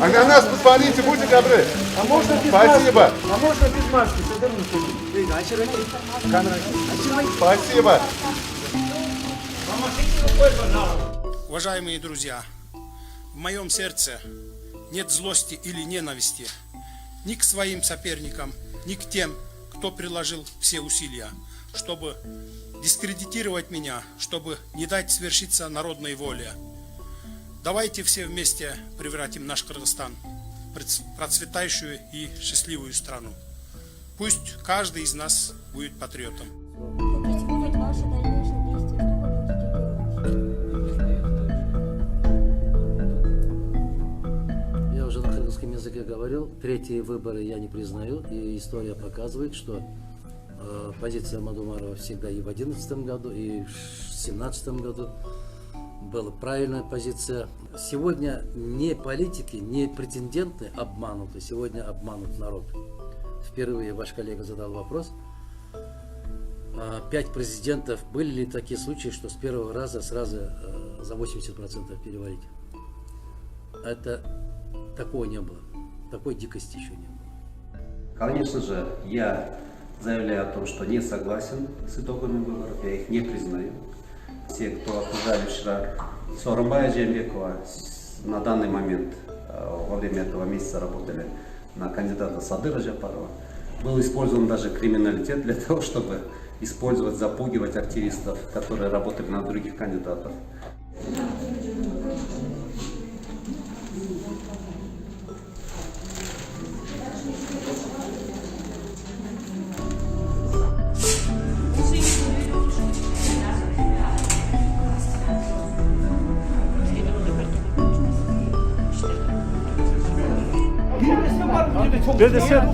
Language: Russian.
А на нас посмотрите, будьте добры. А можно без Спасибо. маски? А можно без маски? Спасибо. Уважаемые друзья, в моем сердце нет злости или ненависти ни к своим соперникам, ни к тем, кто приложил все усилия, чтобы дискредитировать меня, чтобы не дать свершиться народной воле. Давайте все вместе превратим наш Кыргызстан в процветающую и счастливую страну. Пусть каждый из нас будет патриотом. Критиковать ваши дальнейшие действия, что вы будете делать? Я уже на кыргызском языке говорил, третьи выборы я не признаю, и история показывает, что позиция Мадумарова всегда и в 2011 году, и в 2017 году была правильная позиция. Сегодня не политики, не претенденты обмануты, сегодня обманут народ. Впервые ваш коллега задал вопрос. 5 президентов, были ли такие случаи, что с первого раза сразу за 80% перевалить? Это такого не было, такой дикости еще не было. Конечно же, я заявляю о том, что не согласен с итогами выборов, я их не признаю. Те, кто окружали вчера Сооронбая Жээнбекова, на данный момент, во время этого месяца работали на кандидата Садыра Жапарова, был использован даже криминалитет для того, чтобы использовать, запугивать активистов, которые работали на других кандидатов. Dedi sen,